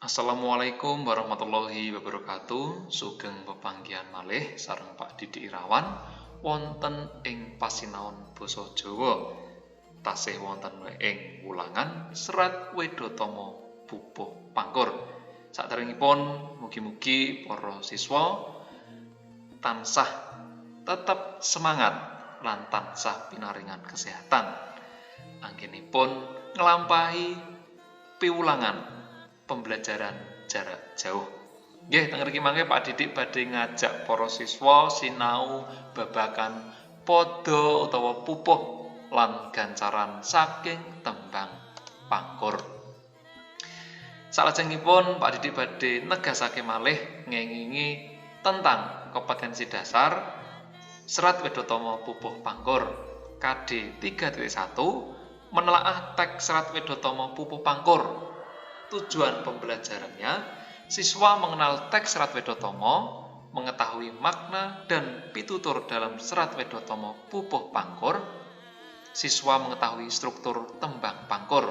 Assalamualaikum warahmatullahi wabarakatuh. Sugeng pepanggihan malih sareng Pak Didik Irawan wonten ing pasinaon basa Jawa. Tasih wonten ing wulangan Serat Wedhatama Pupuh Pangkur. Saderengipun mugi-mugi para siswa tansah tetap semangat lan tansah pinaringan kesehatan. Anggenipun nglampahi piwulangan pembelajaran jarak jauh. Nggih, teng mriki mangke Pak Didik badhe ngajak para siswa sinau babagan pada utawa pupuh lan gancaran saking tembang pangkur. Salajengipun Pak Didik badhe negasake malih ngengingi tentang kompetensi dasar Serat Wedhatama Pupuh Pangkur KD 3.1 menelaah teks Serat Wedhatama Pupuh Pangkur. Tujuan pembelajarannya, siswa mengenal teks Serat Wedhatama, mengetahui makna dan pitutur dalam Serat Wedhatama Pupuh Pangkur. Siswa mengetahui struktur tembang pangkur.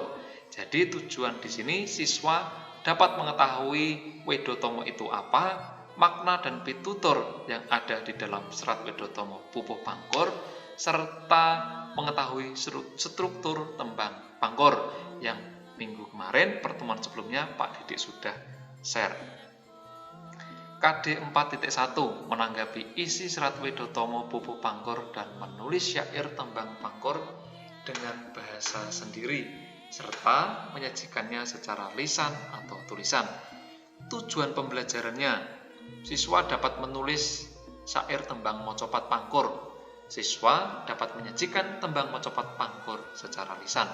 Jadi tujuan di sini siswa dapat mengetahui Wedhatama itu apa, makna dan pitutur yang ada di dalam Serat Wedhatama Pupuh Pangkur, serta mengetahui struktur tembang pangkur yang minggu kemarin, pertemuan sebelumnya Pak Didik sudah share. KD 4.1 menanggapi isi Serat Wedhatama Pupuh Pangkur dan menulis syair tembang pangkur dengan bahasa sendiri serta menyajikannya secara lisan atau tulisan. Tujuan pembelajarannya, siswa dapat menulis syair tembang mocopat pangkur. Siswa dapat menyajikan tembang mocopat pangkur secara lisan.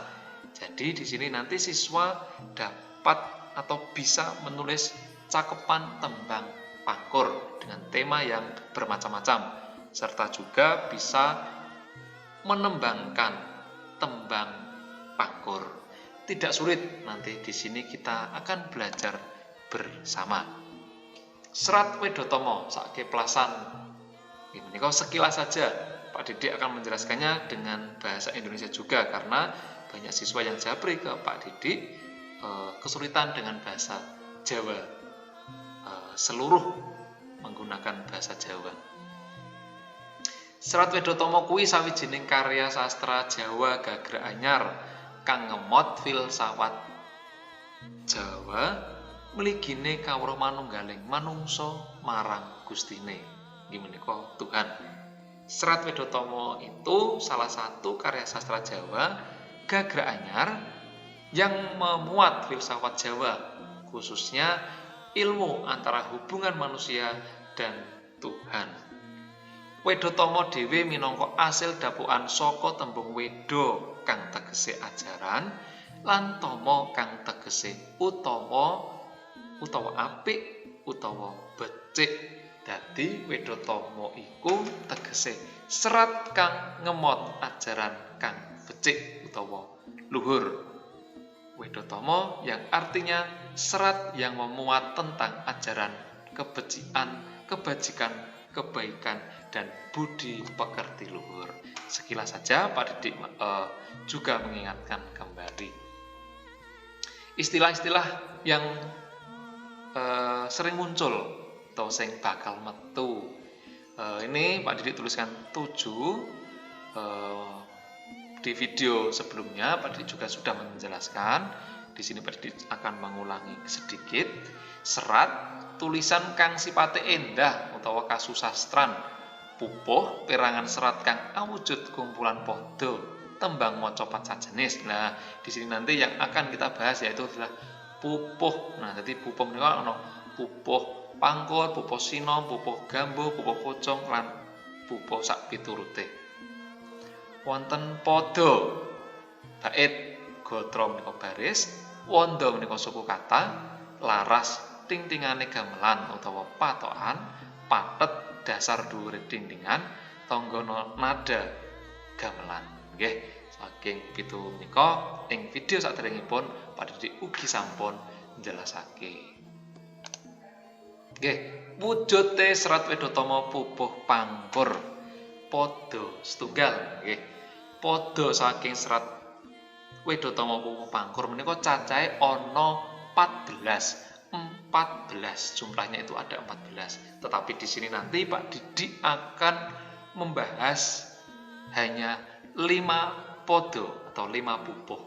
Jadi di sini nanti siswa dapat atau bisa menulis cakepan tembang pangkur dengan tema yang bermacam-macam, serta juga bisa menembangkan tembang pangkur. Tidak sulit, nanti di sini kita akan belajar bersama. Serat Wedhatama sakeplasan. Ini kok sekilas saja Pak Didik akan menjelaskannya dengan bahasa Indonesia juga karena banyak siswa yang japri ke Pak Didik kesulitan dengan bahasa Jawa, seluruh menggunakan bahasa Jawa. Serat Wedhatama kuwi sawijining karya sastra Jawa gagrag anyar kang ngemot filsafat Jawa mligine kawruh manunggaling manungsa marang Gustine, inggih menika Tuhan. Serat Wedhatama itu salah satu karya sastra Jawa gagrag anyar yang memuat filsafat Jawa, khususnya ilmu antara hubungan manusia dan Tuhan. Wedhatama dhewe minangka asil dapukan saka tembung weda kang tegese ajaran lan tama kang tegese utawa apik utawa becik. Dadi Wedhatama iku tegese serat kang ngemot ajaran kang becik utawa luhur. Wedhatama yang artinya serat yang memuat tentang ajaran kebajikan, kebaikan, dan budi pekerti luhur. Sekilas saja Pak Didik juga mengingatkan kembali istilah-istilah yang sering muncul atau sing bakal metu. Ini Pak Didik tuliskan 7. Di video sebelumnya Pak Didik juga sudah menjelaskan. Di sini Pak Didik akan mengulangi sedikit. Serat tulisan kang sipate endah utawa kasusastran. Pupuh perangan serat kang awujud kumpulan pada tembang mocopat sajenis. Nah, di sini nanti yang akan kita bahas yaitu adalah pupuh. Nah, jadi pupuh ini ana pupuh pangkur, pupuh sinom, pupuh gambo, pupuh pocong, lan pupuh sak piturute. Wonten pada bait gatra menika baris, wanda menika suku kata, laras ting-tingane gamelan utawa patokan, pathet dasar dhuwure dindingan, tangga nada gamelan. Nggih, saking pitu menika ing video saderengipun Pak Didik ugi sampun njelasake. Nggih, wujude Serat Wedhatama Pupuh Pangkur padha setunggal. Nggih, padha saking Serat Wedhatama Pupuh Pangkur menika cacahe ana 14 14, jumlahnya itu ada 14. Tetapi di sini nanti Pak Didik akan membahas hanya 5 podo atau 5 pupuh.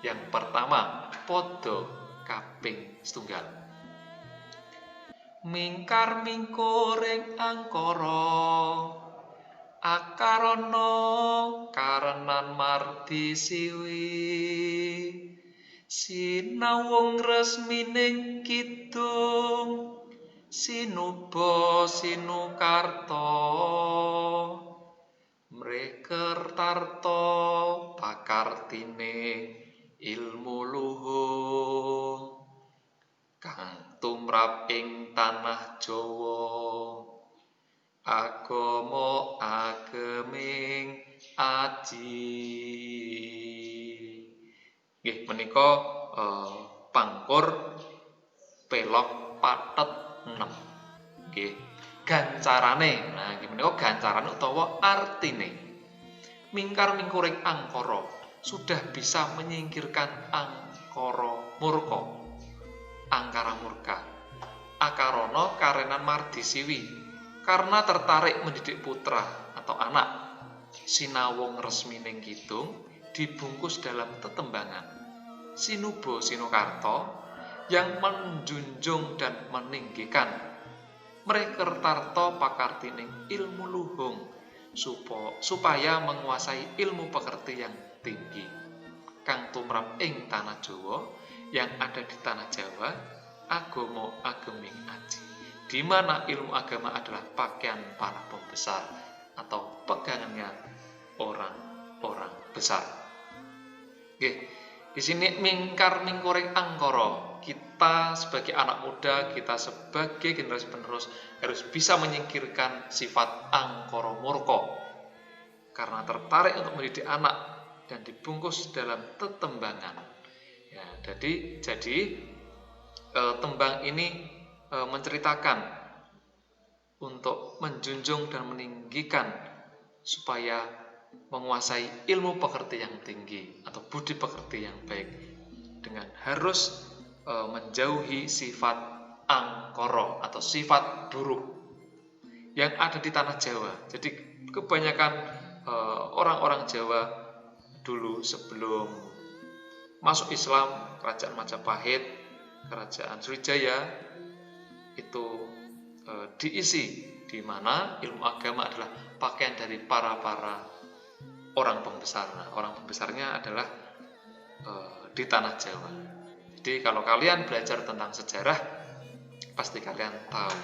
Yang pertama, podo kaping setunggal. Mingkar mingkuring angkara, akarono karenan mardi siwi, sinawung resmining kidung, sinuba sinukarta, mrekertarta pakartining ilmu luhung, kang tumrap ing tanah Jawa, agama ageming aji. Nggih menika pangkur pelok pathet 6. Nggih, gancarane. Nah, nggih menika gancarane utawa artine. Mingkar mingkuring angkara sudah bisa menyingkirkan angkara murka. Angkara murka. Akarono karenan mardi siwi, karena tertarik mendidik putra atau anak. Sinawung resmining kidung dibungkus dalam tetembangan. Sinuba sinukarta yang menjunjung dan meninggikan. Mrekertarta pakartining ilmu luhung, supaya menguasai ilmu pekerti yang tinggi. Kang tumrap ing tanah Jawa, yang ada di tanah Jawa, agama ageming aji, di mana ilmu agama adalah pakaian para pembesar atau pegangannya orang-orang besar. Oke, di sini mingkar mingkuring angkara, kita sebagai anak muda, kita sebagai generasi penerus harus bisa menyingkirkan sifat angkara murka karena tertarik untuk mendidik anak dan dibungkus dalam tetembangan. Ya, jadi tembang ini menceritakan untuk menjunjung dan meninggikan supaya menguasai ilmu pekerti yang tinggi atau budi pekerti yang baik dengan harus menjauhi sifat angkara atau sifat buruk yang ada di tanah Jawa. Jadi kebanyakan orang-orang Jawa dulu sebelum masuk Islam, kerajaan Majapahit, kerajaan Sriwijaya itu diisi di mana ilmu agama adalah pakaian dari para orang pembesar. Nah, orang pembesarnya adalah di tanah Jawa. Jadi kalau kalian belajar tentang sejarah pasti kalian tahu.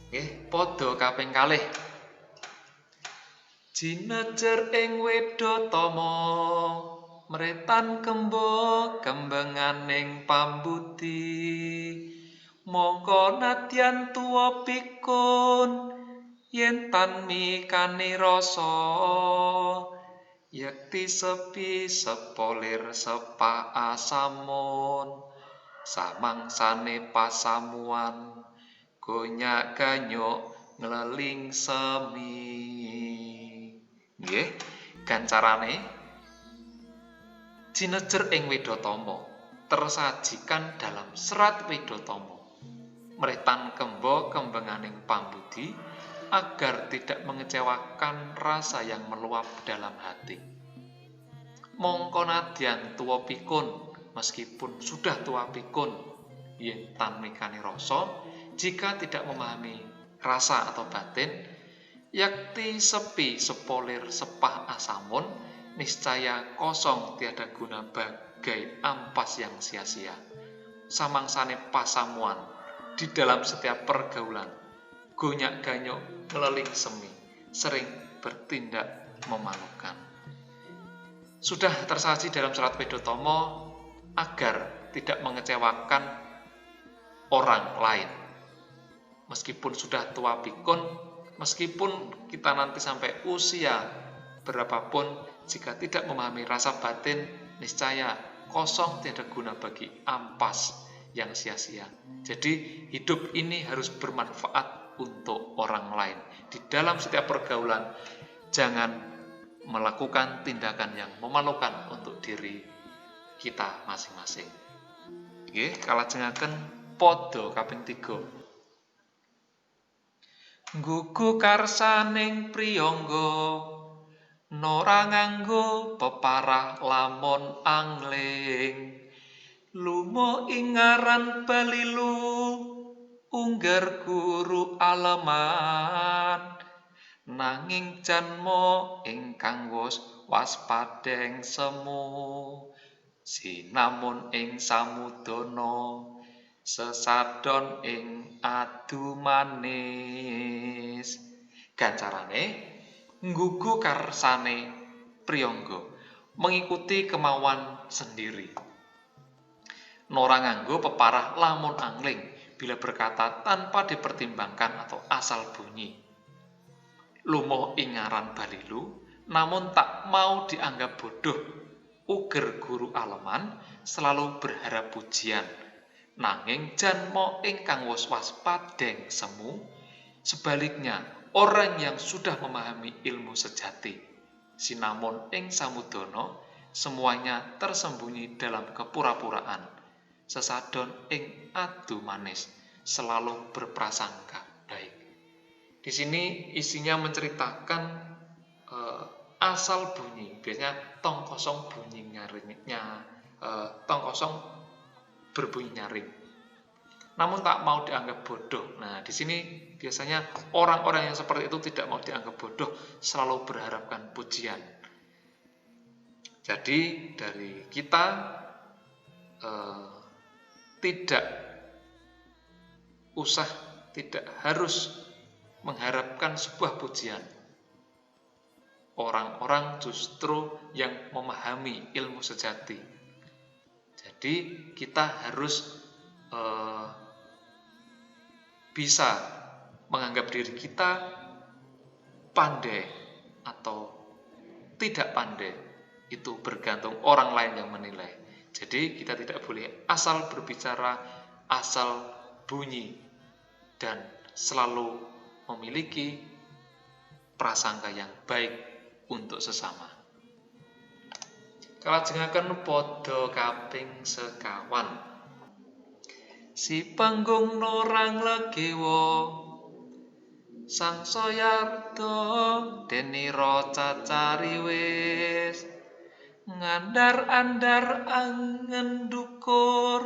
Nggih, padha kaping kalih. Jinejer ing Wedhatama, mretan kembo kembenganing pambudi, mongko nadyan tuwa pikun yen tan mikani rasa, yekti sepi sepolir sepa asamun, samangsane pasamuan gonyak ganyuk ngleling semi. Nggih, gancarane jinejer ing Wedhatama tersajikan dalam serat Wedhatama. Mretan kembo kembenganing pambudi agar tidak mengecewakan rasa yang meluap dalam hati. Mongko nadyan tuwa pikun, meskipun sudah tua pikun, yen tan mikani rasa, jika tidak memahami rasa atau batin, yakti sepi sepolir sepah asamun, niscaya kosong tiada guna bagai ampas yang sia-sia. Samangsane pasamuan di dalam setiap pergaulan, gonyak ganyuk ngeleling semi, sering bertindak memalukan. Sudah tersaji dalam serat Wedhatama agar tidak mengecewakan orang lain. Meskipun sudah tua pikun, meskipun kita nanti sampai usia berapapun, jika tidak memahami rasa batin, niscaya kosong tiada guna bagi ampas yang sia-sia. Jadi hidup ini harus bermanfaat untuk orang lain. Di dalam setiap pergaulan, jangan melakukan tindakan yang memalukan untuk diri kita masing-masing. Nggih, kalajengaken padha kaping 3. Nggugu karsaning priyangga nora nganggo peparah lamun angling. Lumo ingaran balilu ungger guru aleman. Nanging janma ingkang wus waspadeng semu. Sinamun ing samudana sesadon ing adu manis. Gancarane nggugu karsane priyangga mengikuti kemauan sendiri. Nora nganggo peparah lamun angling bila berkata tanpa dipertimbangkan atau asal bunyi. Lumoh ingaran balilu namun tak mau dianggap bodoh. Uger guru aleman selalu berharap pujian. Nanging janma ingkang wus waspadeng semu. Sebaliknya, orang yang sudah memahami ilmu sejati. Sinamun ing samudana semuanya tersembunyi dalam kepura-puraan. Sesadon ing adu manis selalu berprasangka baik. Di sini isinya menceritakan asal bunyi. Biasanya tong kosong bunyi nyaringnya, tong kosong berbunyi nyaring. Namun tak mau dianggap bodoh. Nah, di sini biasanya orang-orang yang seperti itu tidak mau dianggap bodoh, selalu berharapkan pujian. Jadi dari kita tidak harus mengharapkan sebuah pujian. Orang-orang justru yang memahami ilmu sejati. Jadi kita harus bisa menganggap diri kita pandai atau tidak pandai. Itu bergantung orang lain yang menilai. Jadi kita tidak boleh asal berbicara, asal bunyi, dan selalu memiliki prasangka yang baik untuk sesama. Kalajengaken padha kaping 50. Si panggung norang legewa sangsayarta denira cacariwis ngandar-andar angen dukur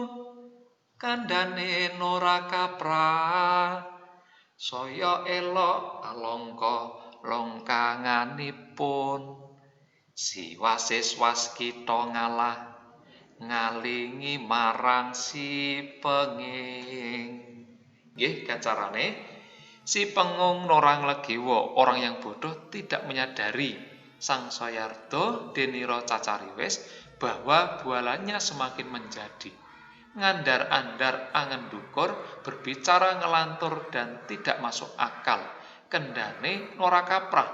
kandhane nora kaprah saya elok alangka longkanganipun si wasis waskita ngalah ngalingi marang si penging. Nggih, gancarane si pengung norang legewa, orang yang bodoh tidak menyadari sangsayarta denira cacariwis bahwa bualannya semakin menjadi. Ngandar-andar angen dukur, berbicara ngelantur dan tidak masuk akal. Kendane nora kaprah.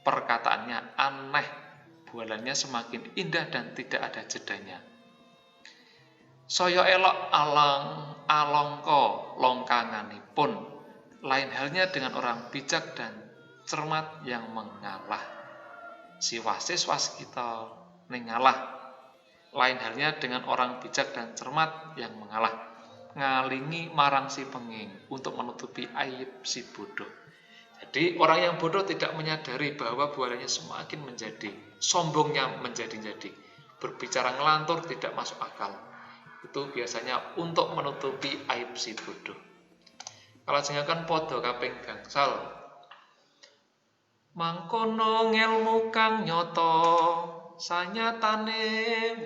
Perkataannya aneh, bualannya semakin indah dan tidak ada jedanya. Saya elok alangka longkanganipun. Lain halnya dengan orang bijak dan cermat yang mengalah. Si wasis waskita ngalah. Lain halnya dengan orang bijak dan cermat yang mengalah. Ngalingi marang si penging untuk menutupi aib si bodoh. Jadi orang yang bodoh tidak menyadari bahwa bualannya semakin menjadi, sombongnya menjadi-jadi. Berbicara ngelantur tidak masuk akal. Itu biasanya untuk menutupi aib si bodoh. Kalajengaken padha kaping gangsal. Mangkono ngelmu kang nyata sanyatane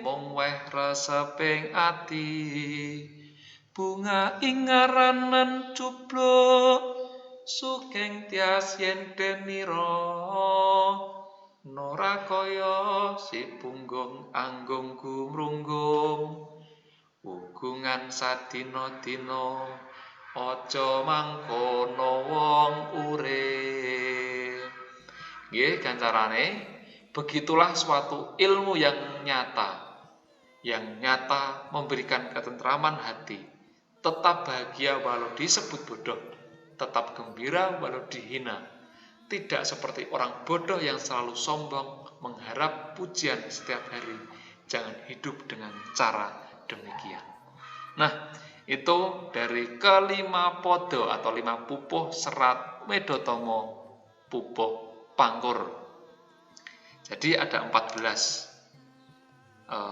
mung weh reseping ati. Bunga ingaranen cubluk sugeng tias yen denira nora kaya si punggung anggung gumrunggung. Ugungan sadina-dina aja mangkono wong urip. Nggih, gancarane begitulah suatu ilmu yang nyata memberikan ketentraman hati, tetap bahagia walau disebut bodoh, tetap gembira walau dihina. Tidak seperti orang bodoh yang selalu sombong, mengharap pujian setiap hari. Jangan hidup dengan cara demikian. Nah, itu dari kelima podo atau 5 pupuh Serat Wedotama pupuh Pangkur. Jadi ada 14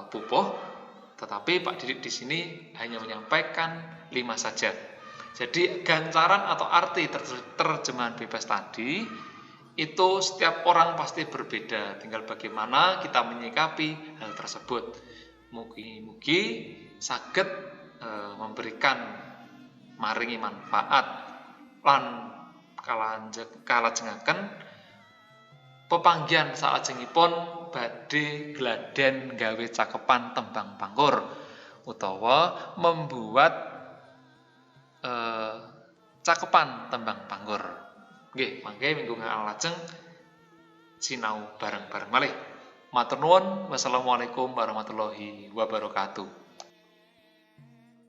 pupuh, tetapi Pak Didik di sini hanya menyampaikan 5 saja. Jadi gancaran atau arti terjemahan bebas tadi itu setiap orang pasti berbeda, tinggal bagaimana kita menyikapi hal tersebut. Mugi-mugi saged memberikan maringi manfaat lan kalajengaken pepanggihan salajengipun badhe gladen gawe cakepan tembang pangkur utawa membuat cakepan tembang pangkur. Nggih, mangke minggu lajeng sinau bareng-bareng malih. Matur nuwun. Wassalamualaikum warahmatullahi wabarakatuh.